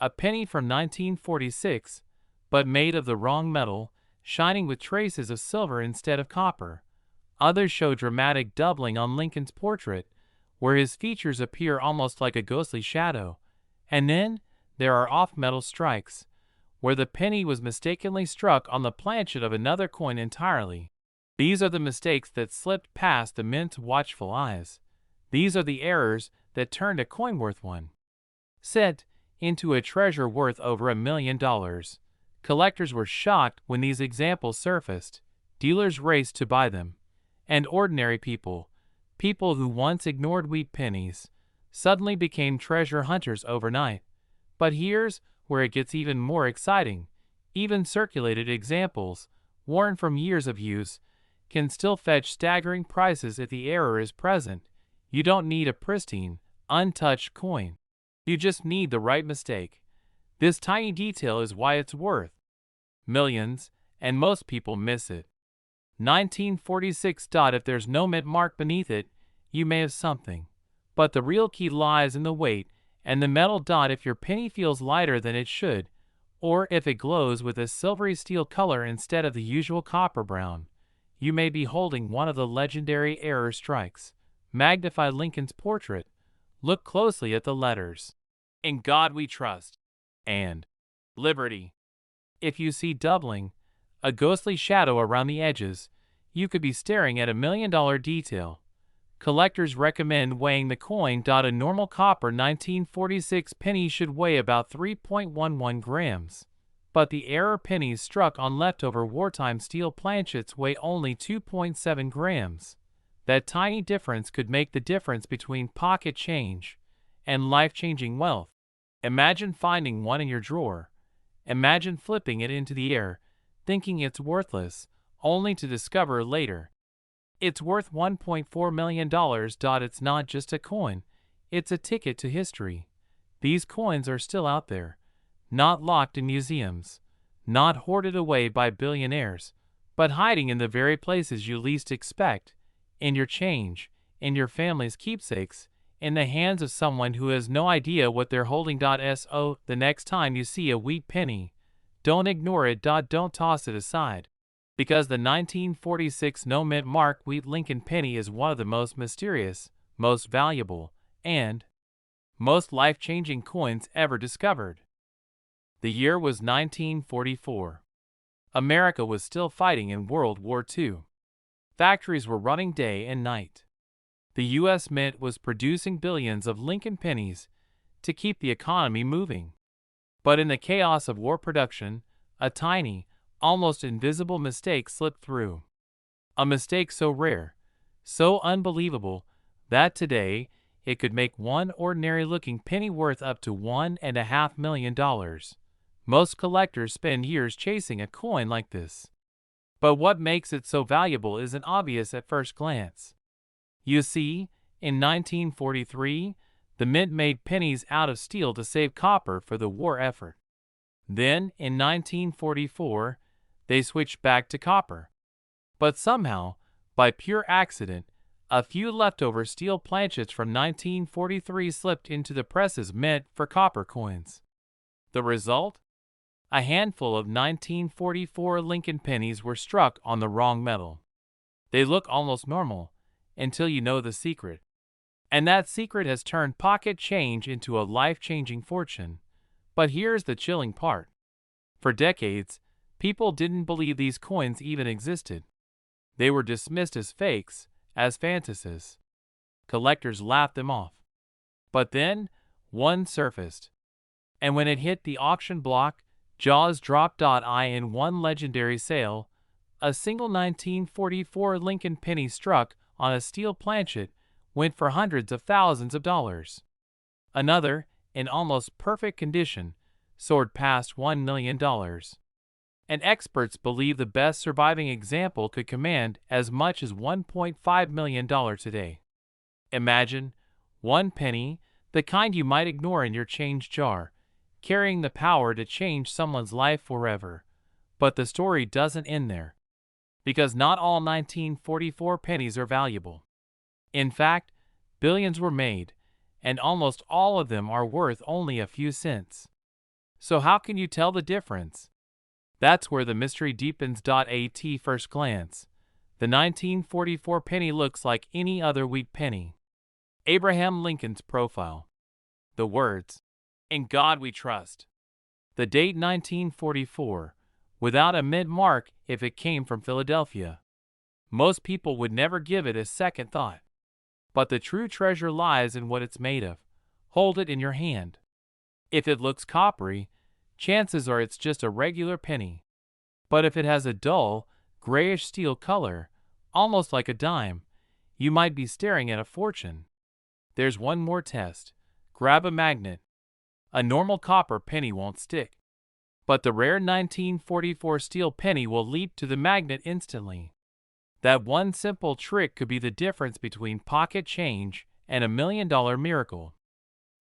A penny from 1946, but made of the wrong metal, shining with traces of silver instead of copper. Others show dramatic doubling on Lincoln's portrait, where his features appear almost like a ghostly shadow. And then, there are off-metal strikes, where the penny was mistakenly struck on the planchet of another coin entirely. These are the mistakes that slipped past the mint's watchful eyes. These are the errors that turned a coin worth $1 into a treasure worth over $1 million. Collectors were shocked when these examples surfaced. Dealers raced to buy them. And ordinary people who once ignored wheat pennies, suddenly became treasure hunters overnight. But here's where it gets even more exciting. Even circulated examples, worn from years of use, can still fetch staggering prices if the error is present. You don't need a pristine, untouched coin. You just need the right mistake. This tiny detail is why it's worth millions, and most people miss it. 1946. If there's no mint mark beneath it, you may have something. But the real key lies in the weight and the metal. If your penny feels lighter than it should, or if it glows with a silvery steel color instead of the usual copper brown, you may be holding one of the legendary error strikes. Magnify Lincoln's portrait. Look closely at the letters. In God we trust. And liberty. If you see doubling, a ghostly shadow around the edges, you could be staring at $1 million detail. Collectors recommend weighing the coin. A normal copper 1946 penny should weigh about 3.11 grams. But the error pennies struck on leftover wartime steel planchets weigh only 2.7 grams. That tiny difference could make the difference between pocket change and life-changing wealth. Imagine finding one in your drawer. Imagine flipping it into the air, thinking it's worthless, only to discover later it's worth $1.4 million. It's not just a coin, it's a ticket to history. These coins are still out there, not locked in museums, not hoarded away by billionaires, but hiding in the very places you least expect, in your change, in your family's keepsakes, in the hands of someone who has no idea what they're holding. So, the next time you see a wheat penny, don't ignore it. Don't toss it aside. Because the 1946 no mint mark wheat Lincoln penny is one of the most mysterious, most valuable, and most life-changing coins ever discovered. The year was 1944. America was still fighting in World War II. Factories were running day and night. The U.S. Mint was producing billions of Lincoln pennies to keep the economy moving. But in the chaos of war production, a tiny, almost invisible mistake slipped through. A mistake so rare, so unbelievable, that today it could make one ordinary-looking penny worth up to $1.5 million. Most collectors spend years chasing a coin like this. But what makes it so valuable isn't obvious at first glance. You see, in 1943, the mint made pennies out of steel to save copper for the war effort. Then, in 1944, they switched back to copper. But somehow, by pure accident, A few leftover steel planchets from 1943 slipped into the presses meant for copper coins. The result? A handful of 1944 Lincoln pennies were struck on the wrong metal. They look almost normal until you know the secret. And that secret has turned pocket change into a life-changing fortune. But here's the chilling part. For decades, people didn't believe these coins even existed. They were dismissed as fakes, as fantasies. Collectors laughed them off. But then, one surfaced. And when it hit the auction block, jaws dropped. In one legendary sale, a single 1944 Lincoln penny struck on a steel planchet went for hundreds of thousands of dollars. Another, in almost perfect condition, soared past $1 million. And experts believe the best surviving example could command as much as $1.5 million today. Imagine one penny, the kind you might ignore in your change jar, carrying the power to change someone's life forever. But the story doesn't end there. Because not all 1944 pennies are valuable. In fact, billions were made, and almost all of them are worth only a few cents. So how can you tell the difference? That's where the mystery deepens. At first glance, the 1944 penny looks like any other wheat penny. Abraham Lincoln's profile. The words, "In God we trust." The date 1944, without a mint mark if it came from Philadelphia. Most people would never give it a second thought. But the true treasure lies in what it's made of. Hold it in your hand. If it looks coppery, chances are it's just a regular penny. But if it has a dull, grayish steel color, almost like a dime, you might be staring at a fortune. There's one more test. Grab a magnet. A normal copper penny won't stick. But the rare 1944 steel penny will leap to the magnet instantly. That one simple trick could be the difference between pocket change and $1 million miracle.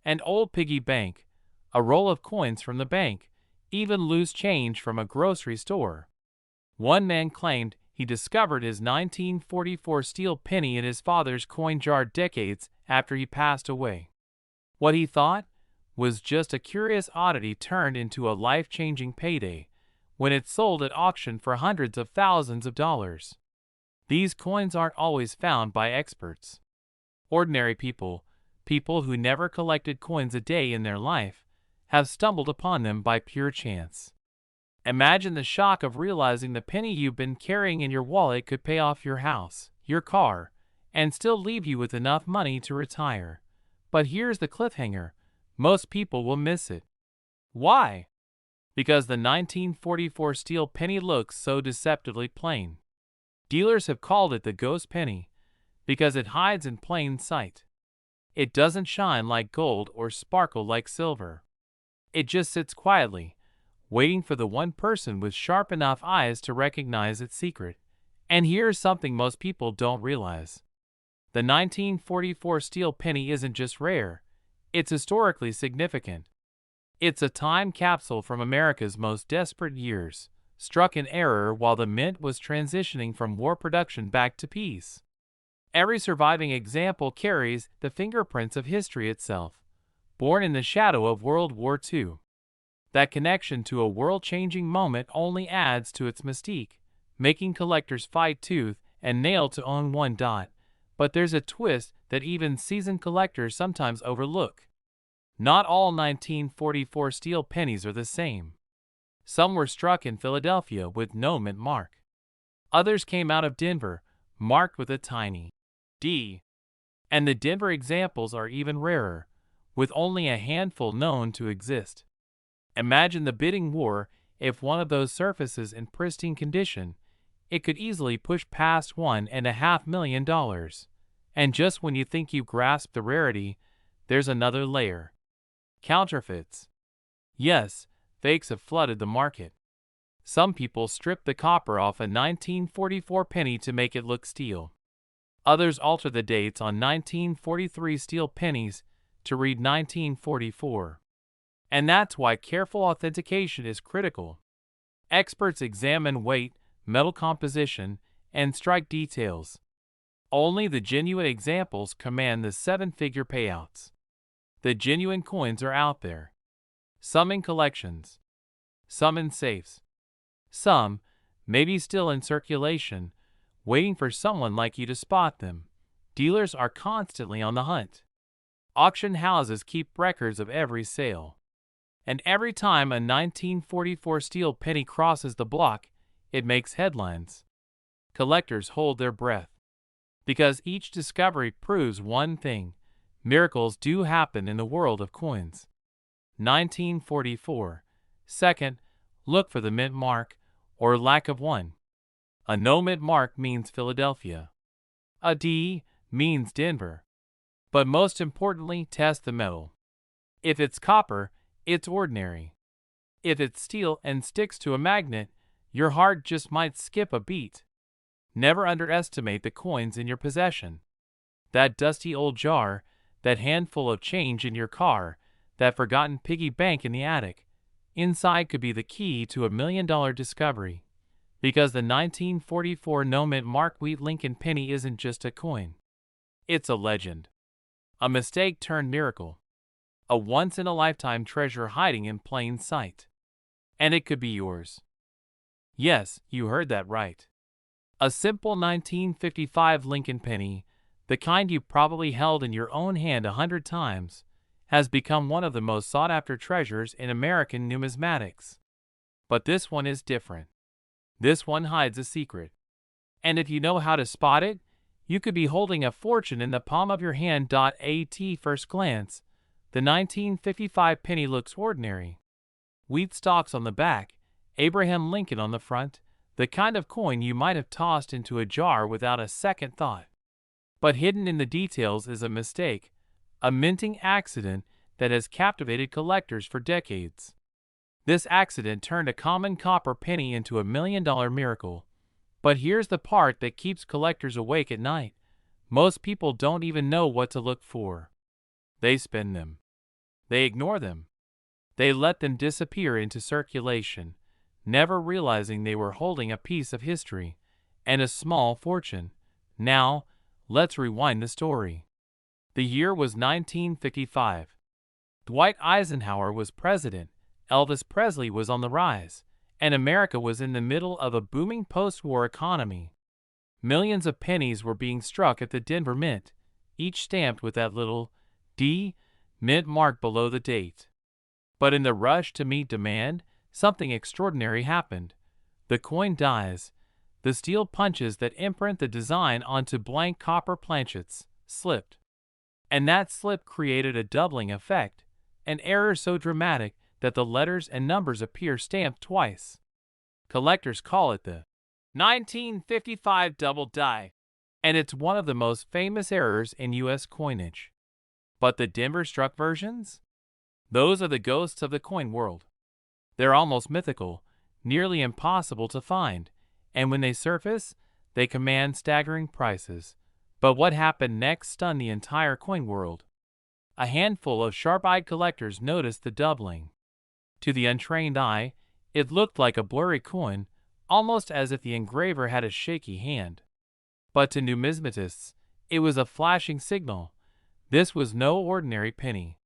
An old piggy bank, a roll of coins from the bank, even loose change from a grocery store. One man claimed he discovered his 1944 steel penny in his father's coin jar decades after he passed away. What he thought was just a curious oddity turned into a life-changing payday when it sold at auction for hundreds of thousands of dollars. These coins aren't always found by experts. Ordinary people, people who never collected coins a day in their life, have stumbled upon them by pure chance. Imagine the shock of realizing the penny you've been carrying in your wallet could pay off your house, your car, and still leave you with enough money to retire. But here's the cliffhanger. Most people will miss it. Why? Because the 1944 steel penny looks so deceptively plain. Dealers have called it the ghost penny because it hides in plain sight. It doesn't shine like gold or sparkle like silver. It just sits quietly, waiting for the one person with sharp enough eyes to recognize its secret. And here's something most people don't realize. The 1944 steel penny isn't just rare, it's historically significant. It's a time capsule from America's most desperate years, struck in error while the mint was transitioning from war production back to peace. Every surviving example carries the fingerprints of history itself, born in the shadow of World War II. That connection to a world-changing moment only adds to its mystique, making collectors fight tooth and nail to own one. But there's a twist that even seasoned collectors sometimes overlook. Not all 1944 steel pennies are the same. Some were struck in Philadelphia with no mint mark. Others came out of Denver, marked with a tiny D. And the Denver examples are even rarer, with only a handful known to exist. Imagine the bidding war. If one of those surfaces in pristine condition, it could easily push past $1.5 million. And just when you think you've grasped the rarity, there's another layer. Counterfeits. Yes, fakes have flooded the market. Some people strip the copper off a 1944 penny to make it look steel. Others alter the dates on 1943 steel pennies to read 1944. And that's why careful authentication is critical. Experts examine weight, metal composition, and strike details. Only the genuine examples command the seven-figure payouts. The genuine coins are out there. Some in collections. Some in safes. Some, maybe still in circulation, waiting for someone like you to spot them. Dealers are constantly on the hunt. Auction houses keep records of every sale. And every time a 1944 steel penny crosses the block, it makes headlines. Collectors hold their breath. Because each discovery proves one thing: miracles do happen in the world of coins. 1944. Second, look for the mint mark, or lack of one. A no mint mark means Philadelphia. A D means Denver. But most importantly, test the metal. If it's copper, it's ordinary. If it's steel and sticks to a magnet, your heart just might skip a beat. Never underestimate the coins in your possession. That dusty old jar, that handful of change in your car, that forgotten piggy bank in the attic. Inside could be the key to a $1 million discovery. Because the 1944 no mint Mark Wheat Lincoln penny isn't just a coin. It's a legend. A mistake turned miracle. A once-in-a-lifetime treasure hiding in plain sight. And it could be yours. Yes, you heard that right. A simple 1955 Lincoln penny, the kind you probably held in your own hand 100 times, has become one of the most sought-after treasures in American numismatics. But this one is different. This one hides a secret. And if you know how to spot it, you could be holding a fortune in the palm of your hand. At first glance, the 1955 penny looks ordinary. Wheat stalks on the back, Abraham Lincoln on the front, the kind of coin you might have tossed into a jar without a second thought. But hidden in the details is a mistake, a minting accident that has captivated collectors for decades. This accident turned a common copper penny into a $1 million miracle. But here's the part that keeps collectors awake at night. Most people don't even know what to look for. They spend them. They ignore them. They let them disappear into circulation, never realizing they were holding a piece of history and a small fortune. Now, let's rewind the story. The year was 1955. Dwight Eisenhower was president, Elvis Presley was on the rise, and America was in the middle of a booming post-war economy. Millions of pennies were being struck at the Denver Mint, each stamped with that little D mint mark below the date. But in the rush to meet demand, something extraordinary happened. The coin dies. The steel punches that imprint the design onto blank copper planchets slipped. And that slip created a doubling effect, an error so dramatic that the letters and numbers appear stamped twice. Collectors call it the 1955 double die, and it's one of the most famous errors in U.S. coinage. But the Denver-struck versions? Those are the ghosts of the coin world. They're almost mythical, nearly impossible to find, and when they surface, they command staggering prices. But what happened next stunned the entire coin world. A handful of sharp-eyed collectors noticed the doubling. To the untrained eye, it looked like a blurry coin, almost as if the engraver had a shaky hand. But to numismatists, it was a flashing signal. This was no ordinary penny.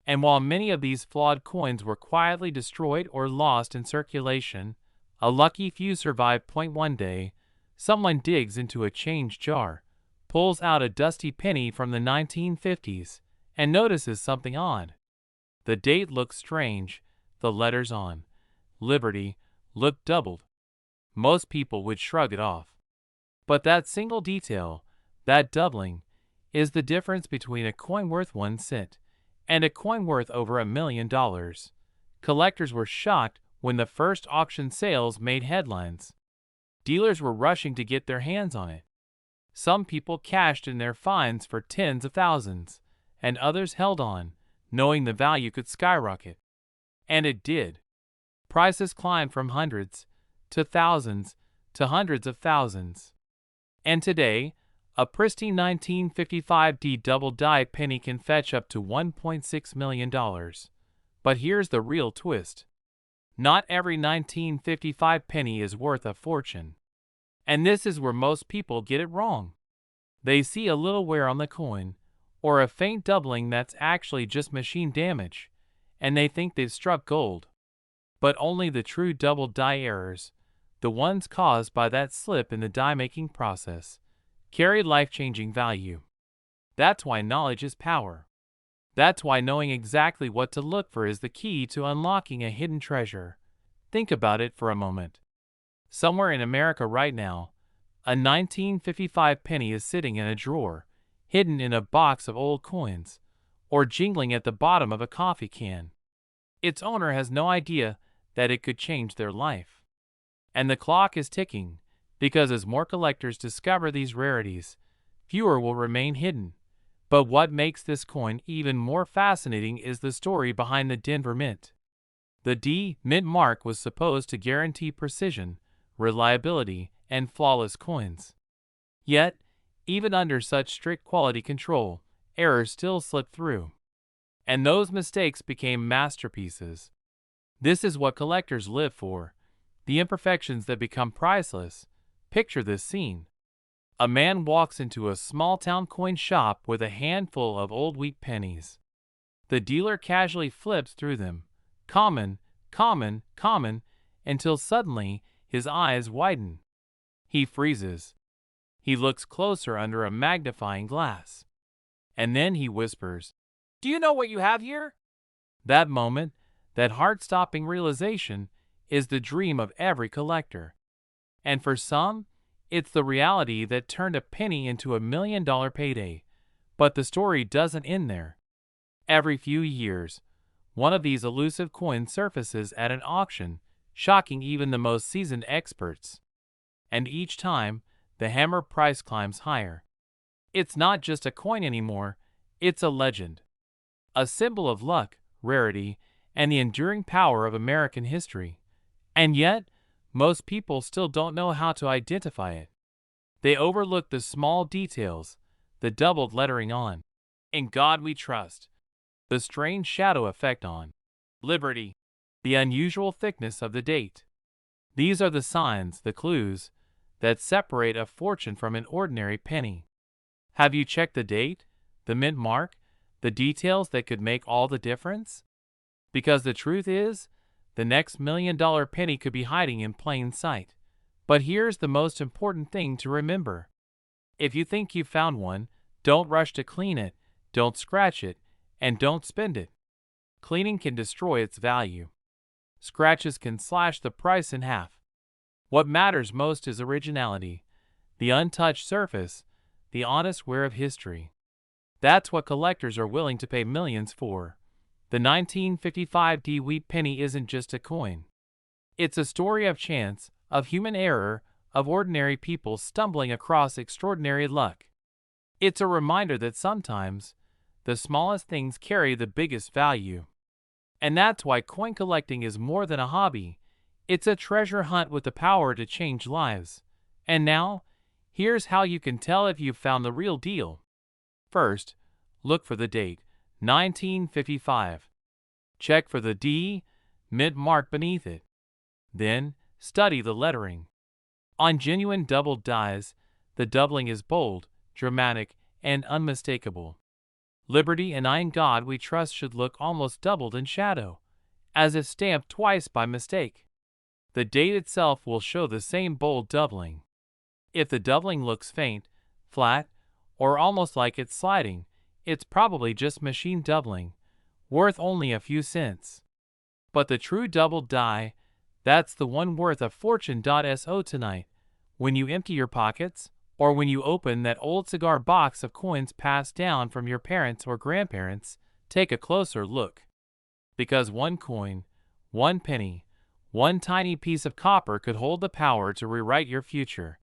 And while many of these flawed coins were quietly destroyed or lost in circulation, a lucky few survived. One day, someone digs into a change jar, pulls out a dusty penny from the 1950s, and notices something odd. The date looks strange, the letters on Liberty looked doubled. Most people would shrug it off. But that single detail, that doubling, is the difference between a coin worth 1 cent and a coin worth over $1 million. Collectors were shocked when the first auction sales made headlines. Dealers were rushing to get their hands on it. Some people cashed in their finds for tens of thousands, and others held on, knowing the value could skyrocket. And it did. Prices climbed from hundreds to thousands to hundreds of thousands. And today, a pristine 1955 D double die penny can fetch up to $1.6 million. But here's the real twist. Not every 1955 penny is worth a fortune. And this is where most people get it wrong. They see a little wear on the coin, or a faint doubling that's actually just machine damage, and they think they've struck gold. But only the true double die errors, the ones caused by that slip in the die-making process, carry life-changing value. That's why knowledge is power. That's why knowing exactly what to look for is the key to unlocking a hidden treasure. Think about it for a moment. Somewhere in America right now, a 1955 penny is sitting in a drawer, hidden in a box of old coins, or jingling at the bottom of a coffee can. Its owner has no idea that it could change their life. And the clock is ticking, because as more collectors discover these rarities, fewer will remain hidden. But what makes this coin even more fascinating is the story behind the Denver Mint. The D Mint mark was supposed to guarantee precision, reliability, and flawless coins. Yet, even under such strict quality control, errors still slipped through. And those mistakes became masterpieces. This is what collectors live for, the imperfections that become priceless. Picture this scene. A man walks into a small-town coin shop with a handful of old wheat pennies. The dealer casually flips through them, common, common, common, until suddenly his eyes widen. He freezes. He looks closer under a magnifying glass. And then he whispers, "Do you know what you have here?" That moment, that heart-stopping realization, is the dream of every collector. And for some, it's the reality that turned a penny into $1 million payday. But the story doesn't end there. Every few years, one of these elusive coins surfaces at an auction, shocking even the most seasoned experts. And each time, the hammer price climbs higher. It's not just a coin anymore, it's a legend. A symbol of luck, rarity, and the enduring power of American history. And yet, most people still don't know how to identify it. They overlook the small details, the doubled lettering on "In God We Trust," the strange shadow effect on "Liberty," the unusual thickness of the date. These are the signs, the clues, that separate a fortune from an ordinary penny. Have you checked the date, the mint mark, the details that could make all the difference? Because the truth is, the next $1 million penny could be hiding in plain sight. But here's the most important thing to remember. If you think you've found one, don't rush to clean it, don't scratch it, and don't spend it. Cleaning can destroy its value. Scratches can slash the price in half. What matters most is originality, the untouched surface, the honest wear of history. That's what collectors are willing to pay millions for. The 1955 D wheat penny isn't just a coin. It's a story of chance, of human error, of ordinary people stumbling across extraordinary luck. It's a reminder that sometimes, the smallest things carry the biggest value. And that's why coin collecting is more than a hobby. It's a treasure hunt with the power to change lives. And now, here's how you can tell if you've found the real deal. First, look for the date, 1955. Check for the D Mint mark beneath it. Then, study the lettering. On genuine doubled dies, the doubling is bold, dramatic, and unmistakable. Liberty and In God We Trust should look almost doubled in shadow, as if stamped twice by mistake. The date itself will show the same bold doubling. If the doubling looks faint, flat, or almost like it's sliding, it's probably just machine doubling, worth only a few cents. But the true doubled die, that's the one worth a fortune. So tonight, when you empty your pockets, or when you open that old cigar box of coins passed down from your parents or grandparents, take a closer look. Because one coin, one penny, one tiny piece of copper could hold the power to rewrite your future.